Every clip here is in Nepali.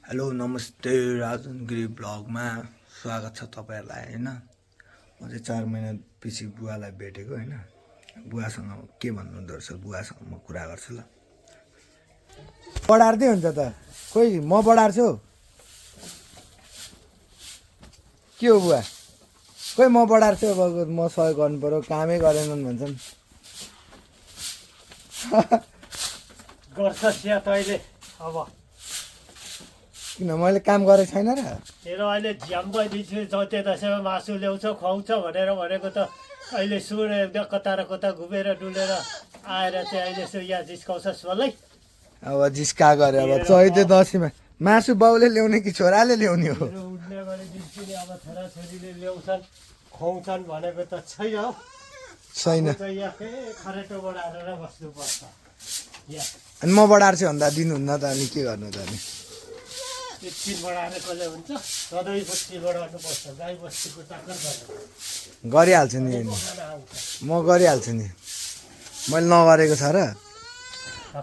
हेलो नमस्ते राजन गिरी ब्लगमा स्वागत छ तपाईहरुलाई हैन। म चाहिँ 4 महिना पछि बुवालाई भेटेको हैन। बुवासँग के भन्नुहुँदो रहेछ बुवासँग म कुरा गर्छु ल। बढार्दै हुन्छ त खोइ म बढार्छु के हो बुवा खोइ म बढार्छु अब म सहयोग गर्नु पर्यो कामै गरेनन् भन्छन् गर्छ स्या तैले अब किन मैले काम गरेको छैन र तेरो अहिले झ्याम भइदिन्छु जते दसैँमा मासु ल्याउँछ खुवाउँछ भनेर भनेको त अहिले सुने कता र कता घुमेर डुलेर आएर चाहिँ अहिले यसो यहाँ जिस्काउँछस् मलाई अब जिस्का गरे अब चैते दसैँमा मासु बाउले ल्याउने कि छोराले ल्याउने हो मेरो उड्ने गरी दिन्छु नि अब छोराछोरीले ल्याउँछन् खुवाउँछन् भनेको त छैन हौ छैन यहाँ खरेटो बढाएर बस्नुपर्छ अनि म बढार्छु भन्दा दिनुहुन्न त अनि के गर्नु त अनि एकछिन बढाएर कसले हुन्छ सधैँपछि बढाउनुपर्छ गाई बस्तीको चाकर गरेर गरिहाल्छु नि म गरिहाल्छु नि मैले नगरेको छ र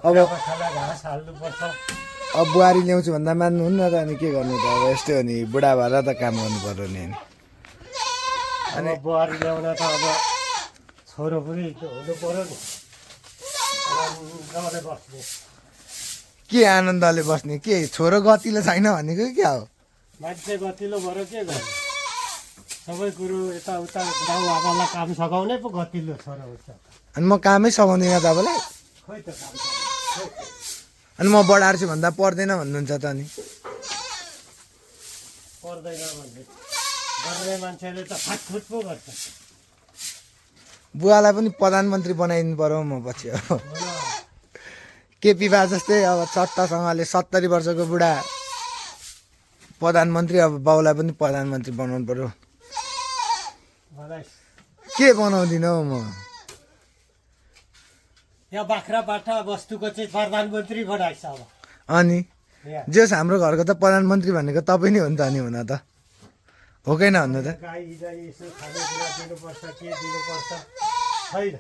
अब घाँस हाल्नुपर्छ अब बुहारी ल्याउँछु भन्दा मान्नुहुन्न त अनि के गर्नु त अब यस्तै हो नि बुढा भएर त काम गर्नु पर्यो नि अनि बुहारी ल्याउन त अब छोरो पनि हुनु पर्यो नि आनन्दले बस्ने के आनन्दले बस्ने के छोरो गतिलो छैन भनेको क्या हो मान्छे गतिलो भएर के गर्ने सबै कुरो यताउता गाउँ आमालाई काम सघाउने पो गतिलो छोरो हुन्छ अनि म कामै सघाउँदिनँ तपाईँलाई खोइ त काम अनि म बढार्छु भन्दा पर्दैन भन्नुहुन्छ त अनि पर्दैन भन्ने गर्ने मान्छेले त फाटफुट पो गर्छ बुवालाई पनि प्रधानमन्त्री बनाइदिनु पर्यो म पछि अब केपी बा जस्तै अब चट्टासँगले 70 वर्षको बुढा प्रधानमन्त्री अब बाउलाई पनि प्रधानमन्त्री बनाउनु पर्यो के बनाउँदिन हौ म यहाँ बाख्राबाट वस्तुको चाहिँ प्रधानमन्त्री बनाइछ अब अनि जस हाम्रो घरको त प्रधानमन्त्री भनेको तपाईँ नै हो नि त अनि हुन त हो कि भन्नु त गाई यसो खानेकुरा दिनुपर्छ के दिनुपर्छ छैन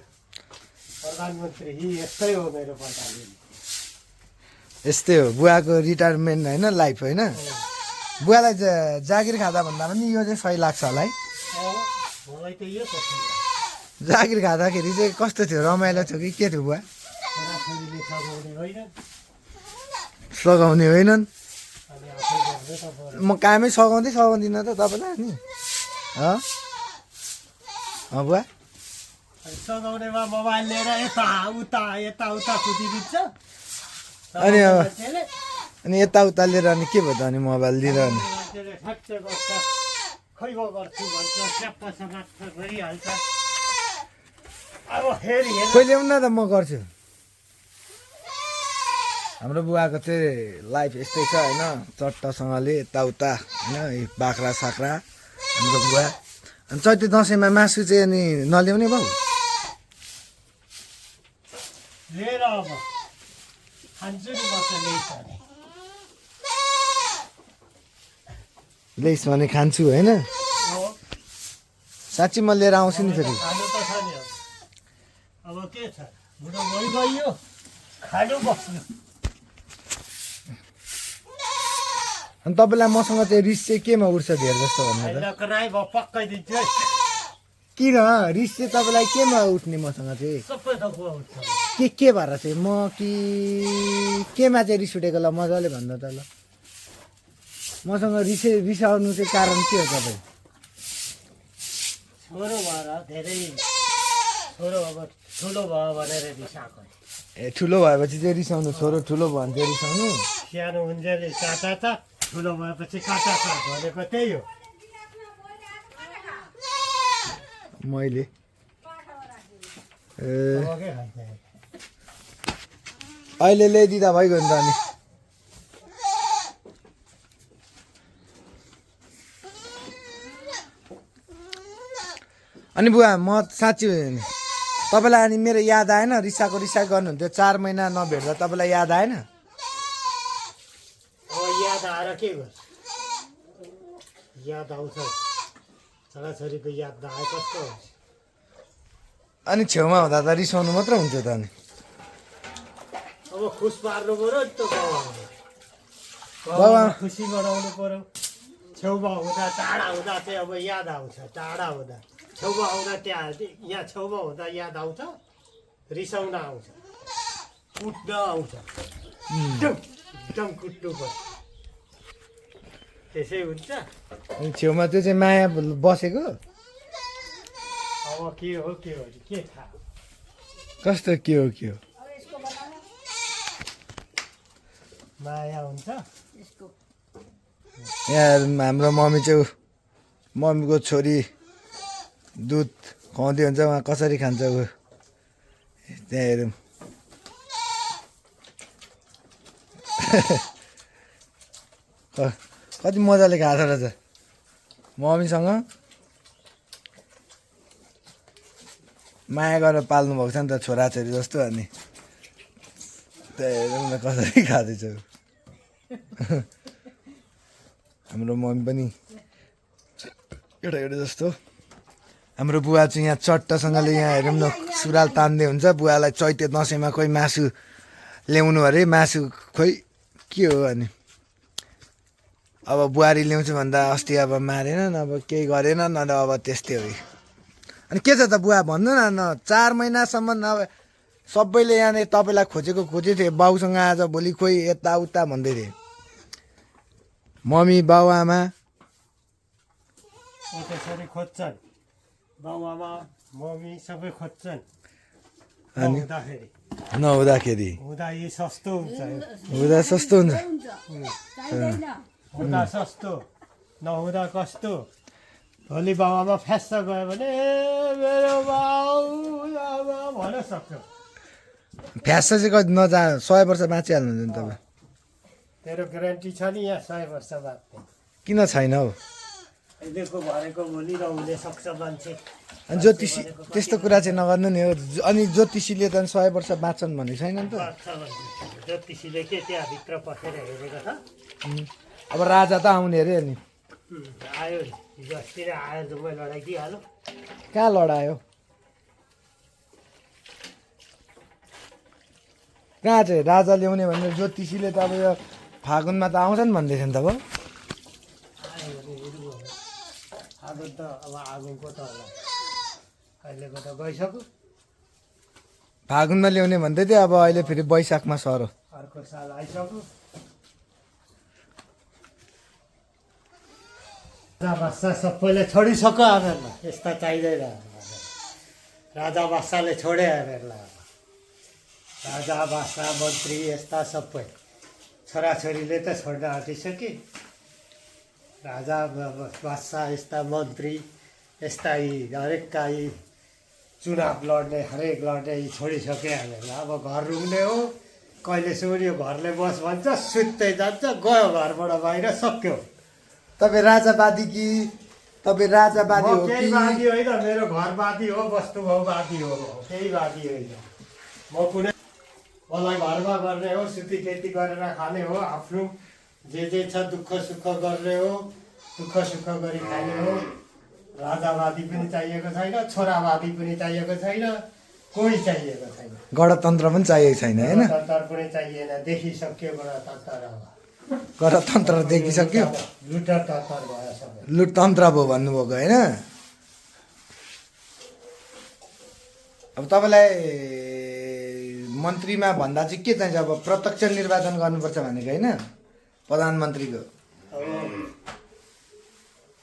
प्रधानमन्त्री यस्तै हो मेरो प्रधानमन्त्री यस्तै हो बुवाको रिटायरमेन्ट होइन लाइफ होइन बुवालाई जागिर खाँदा भन्दा पनि यो चाहिँ सही लाग्छ होला है मलाई त यो जागिर खाँदाखेरि चाहिँ कस्तो थियो रमाइलो थियो कि के थियो बुवा छोराछोरीले सघाउने होइन सघाउने होइनन् अनि आफै गर्दै त पर्यो म कामै सघाउँदिनँ त तपाईँलाई अनि बुवा अनि सघाउनेमा मोबाइल लिएर यताउता कुदिदिन्छ अनि यताउता लिएर अनि के भयो त अनि मोबाइल लिएर अनि मान्छेले ठ्याक्कै गर्छ खै म गर्छु भन्छ ट्याप्प समाप्त गरिहाल्छ अब फेरि खोइ ल्याउनु न त म गर्छु हाम्रो बुवाको चाहिँ लाइफ यस्तै छ होइन चट्टासँगले यताउता होइन बाख्रा साख्रा हाम्रो बुवा अनि चैते दसैँमा मासु चाहिँ अनि नल्याउने बाउ लिएर अब खान्छु नि बस्छ ल्याइस् भने खान्छु होइन साँच्ची म लिएर आउँछु नि फेरि खानु त छ नि अब के छ बुढो भइगयो खानु बस्नु अनि तपाईँलाई मसँग चाहिँ रिस चाहिँ केमा उठ्छ धेर जस्तो भन्नु त राई भयो पक्कै दिन्छु है किन रिस चाहिँ तपाईँलाई केमा उठ्ने मसँग चाहिँ सबै थोक उठ्छ के भएर चाहिँ म कि केमा चाहिँ रिस उठेको ल मजाले भन्नु त ल मसँग रिसाउनु चाहिँ कारण के हो तपाईँ छोरो भएर धेरै छोरो अब ठुलो भयो भनेर रिसाएको ए ठुलो भएपछि चाहिँ रिसाउनु छोरो ठुलो भयो भने चाहिँ रिसाउनु सानो हुन्जेली काटा छ ठुलो भएपछि काटा छ भनेको त्यही हो मैले अब के खान्छ अहिले ल्याइदिँदा भइगयो नि त अनि अनि बुवा म साँच्ची तपाईँलाई अनि मेरो याद आएन रिसा गर्नुहुन्थ्यो 4 महिना नभेट्दा तपाईँलाई याद आएन अब याद आएर के गर्छ याद आउँछ छोराछोरीको याद नआए कस्तो हुन्छ अनि छेउमा हुँदा त रिसाउनु मात्र हुन्थ्यो त अनि अब खुस पार्नु पऱ्यो नि त गाउँमा बाबा खुसी बनाउनु पर्यो छेउमा हुँदा टाढा हुँदा चाहिँ अब याद आउँछ टाढा हुँदा छेउमा आउँदा त्यहाँ यहाँ छेउमा हुँदा याद आउँछ रिसाउन आउँछ कुट्न आउँछ एकदम कुट्नु पर्छ त्यसै हुन्छ अनि छेउमा त्यो चाहिँ माया बसेको अब के हो के थाहा कस्तो के हो माया हुन्छ यहाँ हाम्रो मम्मी चाहिँ मम्मीको छोरी दुध खुवाउँदै हुन्छ उहाँ कसरी खान्छ ऊ त्यहाँ हेरौँ कति मजाले खाएको रहेछ मम्मीसँग माया गरेर पाल्नु भएको छ नि त छोराछोरी जस्तो अनि त्यहाँ हेरौँ न कसरी खाँदैछ हाम्रो मम्मी पनि केटाकेटी जस्तो हाम्रो बुवा चाहिँ यहाँ चट्टसँगले यहाँ हेरौँ न सुरुवाल तान्दै हुन्छ बुवालाई चैते दसैँमा खोइ मासु ल्याउनु अरे मासु खोइ के हो अनि अब बुहारी ल्याउँछु भन्दा अस्ति अब मारेन अब केही गरेन न अब त्यस्तै हो अनि के छ त बुवा भन्नु न 4 महिनासम्म अब सबैले यहाँ तपाईँलाई खोजेको थियो बाउसँग आज भोलि खोइ यताउता भन्दै थिए मम्मी बाउआमा त्यसरी खोज्छन् बाउआमा मम्मी सबै खोज्छन् अनि हुँदाखेरि नहुँदाखेरि हुँदा यी सस्तो हुन्छ हुँदा सस्तो हुन्छ हुँदा सस्तो नहुँदा कस्तो भोलि बाउआमा फ्यास्स गयो भने मेरो बाउ भन्न सक्छ फ्यास चाहिँ कति नजा 100 वर्ष बाँचिहाल्नुहुन्छ नि तपाईँ तेरो ग्यारेन्टी छ नि यहाँ 100 वर्ष बाँच्ने किन छैन हौ अहिलेको भनेको भोलि नहुने सक्छ मान्छे अनि ज्योतिषी त्यस्तो कुरा चाहिँ नगर्नु नि हो अनि ज्योतिषीले त 100 वर्ष बाँच्छन् भन्ने छैन नि त बाँच्छ भन्छ ज्योतिषीले के त्यहाँभित्र पसेर हेरेको छ अब राजा त आउने अरे अनि आयो नि हिजो अस्ति नै आयो जम्मै लडाइदिइहाल्यो कहाँ लडायो कहाँ चाहिँ राजा ल्याउने भनेर ज्योतिषीले त अब यो फागुनमा त आउँछन् भन्दैछ नि त अब आयो भने हेर्नु आगो त अब आगोको त होला अहिलेको त गइसक्यो फागुनमा ल्याउने भन्दै थियो अब अहिले फेरि वैशाखमा सरो अर्को साल आइसक्यो राजा बादशाह सबैले छोडिसक्यो हामीहरूलाई यस्ता चाहिँदैन राजा बादशाहले छोडे हामीहरूलाई राजा बादशाह मन्त्री यस्ता सबै छोराछोरीले त छोड्न आँटिसके राजा बादशाह यस्ता मन्त्री यस्ता यी हरेकका यी चुनाव लड्ने हरेक लड्ने यी छोडिसके हामीहरूलाई अब घर रुङ्ने हो कहिलेसम्म यो घरले बस भन्छ सुत्दै जान्छ गयो घरबाट बाहिर सक्यो तपाईँ राजावादी कि तपाईँ राजावादी हो केही कि वादी होइन मेरो घरवादी हो वस्तुभाववादी हो केही वादी होइन म कुनै मलाई घरमा गर्ने हो सुती खेती गरेर खाने हो आफ्नो जे छ दुःख सुख गर्ने हो दुःख सुख गरी खाने हो राजावादी पनि चाहिएको छैन छोरावादी पनि चाहिएको छैन कोही चाहिएको छैन गणतन्त्र पनि चाहिएको छैन होइन गणतन्त्र पनि चाहिएन देखिसक्यो गणतन्त्र गणतन्त्र देखिसक्यो लुटतन्त्र भयो सबै लुटतन्त्र भयो भन्नुभएको होइन अब तपाईँलाई मन्त्रीमा भन्दा चाहिँ के चाहिन्छ अब प्रत्यक्ष निर्वाचन गर्नुपर्छ भनेको होइन प्रधानमन्त्रीको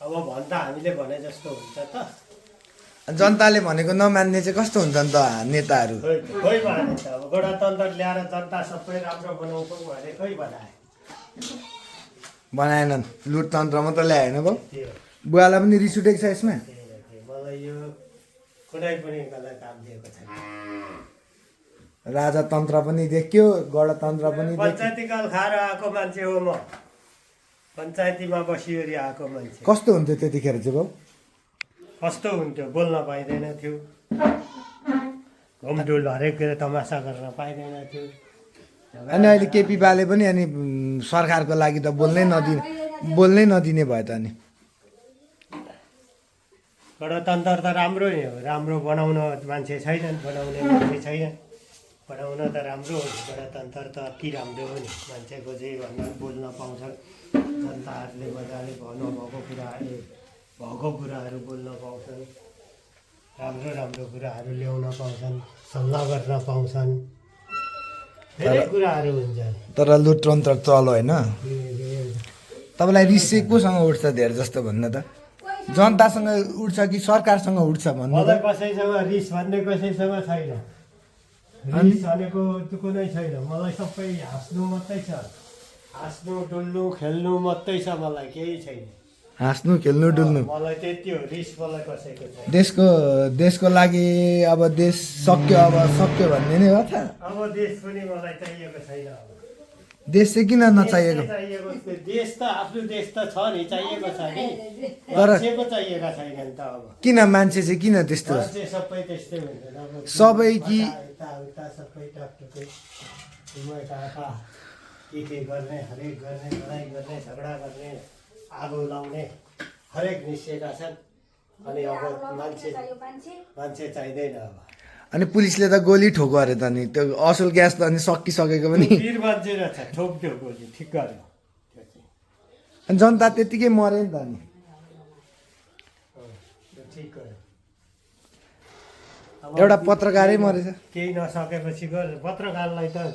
अब भन्दा हामीले भने जस्तो हुन्छ त जनताले भनेको नमान्ने चाहिँ कस्तो हुन्छ नि त नेताहरू खोइ भने त अब गणतन्त्र ल्याएर जनता सबै राम्रो बनाउँछौँ भने खोइ बनाए बनाएनन् लुटतन्त्र मात्र ल्याएन भयो त्यो बुवालाई पनि रिस उठेको छ यसमा मलाई यो कुनै पनि गलत काम दिएको छैन राजातन्त्र पनि देखियो गणतन्त्र पनि देखियो पञ्चायती काल खाएर आएको मान्छे हो म पञ्चायतीमा बसिवरी आएको मान्छे कस्तो हुन्थ्यो त्यतिखेर चाहिँ बाउ कस्तो हुन्थ्यो बोल्न पाइँदैन थियो घुमडुल हरेक तमासा गर्न पाइँदैन थियो अनि अहिले केपी बाले पनि अनि सरकारको लागि त बोल्नै नदिने भयो त अनि गणतन्त्र त राम्रो नै हो राम्रो बनाउन मान्छे छैनन् बनाउने मान्छे छैन पढाउन त राम्रो हो नि, गणतन्त्र त अति राम्रो हो नि, मान्छेको जे भन्दा पनि बोल्न पाउँछन्, जनताहरूले मजाले भएको कुराहरू बोल्न पाउँछन्, राम्रो राम्रो कुराहरू ल्याउन पाउँछन्, सल्लाह गर्न पाउँछन्, धेरै कुराहरू हुन्छन्। तर लुटतन्त्र चलो होइन। तपाईँलाई रिस चाहिँ कोसँग उठ्छ धेरै जस्तो भन्नु त? जनतासँग उठ्छ कि सरकारसँग उठ्छ भन्नु त? मलाई कसैसँग रिस भन्ने कसैसँग छैन, रिस भनेको कुनै छैन। मलाई सबै हाँस्नु मात्रै छ, हाँस्नु डुल्नु खेल्नु मात्रै छ, मलाई केही छैन। हाँस्नु खेल्नु डुल्नु मलाई त्यति हो, रिस मलाई कसैको छैन। देशको लागि अब देश सक्यो भन्ने नै हो त। अब देश पनि मलाई चाहिएको छैन। अब देश चाहिँ किन नचाहिएको? देश त आफ्नो देश त छ नि, चाहिएको छ नि, तर मान्छेको चाहिएका छैनन् त। अब किन मान्छे चाहिँ किन त्यस्तो? मान्छे सबै त्यस्तै हुन्छन्। अब सबै कि यताउता सबै टकटुकै टाका के गर्ने, हरेक गर्ने, लडाइँ गर्ने, झगडा गर्ने, आगो लाउने हरेक निस्केका छन्। अनि अब मान्छे चाहिँदैन। अब अनि पुलिसले त गोली ठोको अरे त नि, त्यो असल ग्यास त अनि सकिसकेको पनि। वीर मान्छे रहेछ, ठोक्यो गोली, ठिक गर्यो त्यो चाहिँ। अनि जनता त्यत्तिकै मऱ्यो नि त नि। त्यो ठिक गर्यो। एउटा पत्रकारै मरेछ। केही नसकेपछि गएर पत्रकारलाई त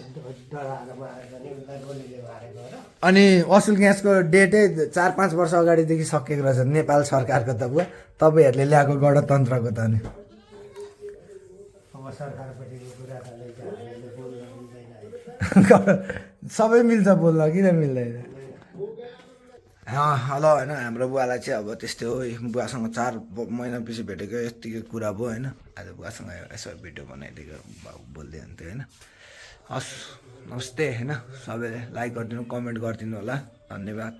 डराएर मारेको नि, उसलाई गोलीले मारेको र। अनि असल ग्यासको डेटै 4-5 वर्ष अगाडिदेखि सकिएको रहेछ नेपाल सरकारको त बुवा। तपाईँहरूले ल्याएको गणतन्त्रको त नि। अब सरकारपट्टिको कुरा त हामीले बोल्न मिल्दैन। सबै मिल्छ बोल्न, किन मिल्दैन? हेलो होइन, हाम्रो बुवालाई चाहिँ अब त्यस्तै हो। बुवासँग 4 महिना पछि भेटेको यत्तिकै कुरा भयो होइन। आज बुवासँग यसो भिडियो बनाइदिएको बोल्दै हुन्थ्यो होइन। हस्, नमस्ते होइन। सबैले लाइक गरिदिनु, कमेन्ट गरिदिनु होला। धन्यवाद।